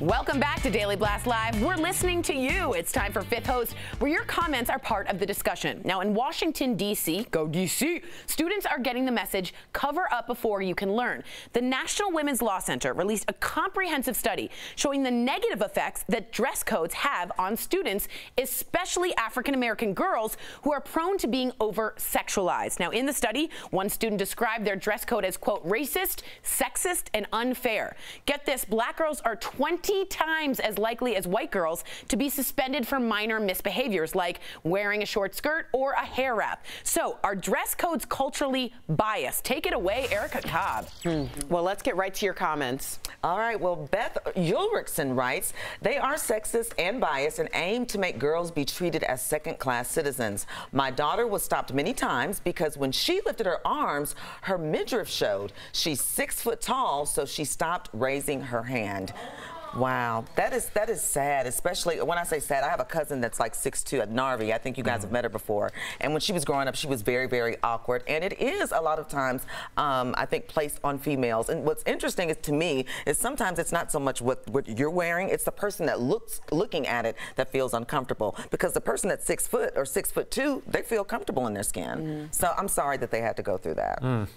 Welcome back to Daily Blast Live. We're listening to you. It's time for Fifth Host, where your comments are part of the discussion. Now, in Washington, D.C., go D.C., students are getting the message, cover up before you can learn. The National Women's Law Center released a comprehensive study showing the negative effects that dress codes have on students, especially African-American girls who are prone to being over-sexualized. Now, in the study, one student described their dress code as, quote, racist, sexist, and unfair. Get this, black girls are 20 times as likely as white girls to be suspended for minor misbehaviors like wearing a short skirt or a hair wrap. So are dress codes culturally biased? Take it away, Erica Cobb. Well, let's get right to your comments. All right, well, Beth Ulrichsen writes, they are sexist and biased and aim to make girls be treated as second-class citizens. My daughter was stopped many times because when she lifted her arms, her midriff showed. She's 6 foot tall, so she stopped raising her hand. Wow, that is sad, especially when I say sad. I have a cousin that's like 6'2" at Narvi. I think you guys have met her before. And when she was growing up, she was very, very awkward. And it is a lot of times, I think, placed on females. And what's interesting is, to me, is sometimes it's not so much what you're wearing. It's the person that looking at it that feels uncomfortable. Because the person that's 6 foot or 6'2", they feel comfortable in their skin. So I'm sorry that they had to go through that.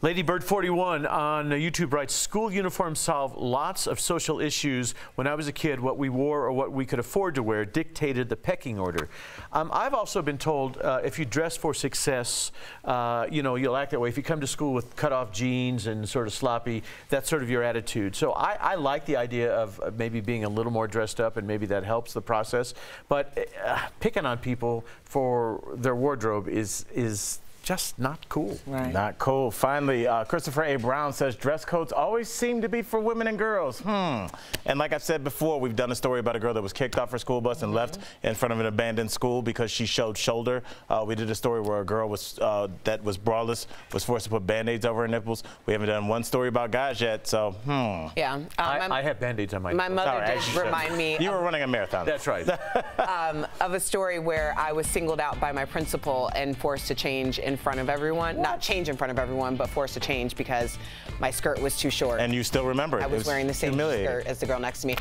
Lady Bird 41 on YouTube writes, school uniforms solve lots of social issues. When I was a kid, what we wore or what we could afford to wear dictated the pecking order. I've also been told if you dress for success, you know, you'll act that way. If you come to school with cut-off jeans and sort of sloppy, that's sort of your attitude. So I like the idea of maybe being a little more dressed up, and maybe that helps the process. But picking on people for their wardrobe is just not cool. Right. Not cool. Finally, Christopher A. Brown says dress codes always seem to be for women and girls. And like I said before, we've done a story about a girl that was kicked off her school bus and left in front of an abandoned school because she showed shoulder. We did a story where a girl was that was braless was forced to put Band-Aids over her nipples. We haven't done one story about guys yet, so Yeah. I have Band-Aids on my My nipples. mother Sorry, did remind me you were running a marathon. That's right. of a story where I was singled out by my principal and forced to change in front of everyone. Not change in front of everyone, but forced to change because my skirt was too short. And you still remember it. I was wearing the same humiliating. skirt as the girl next to me.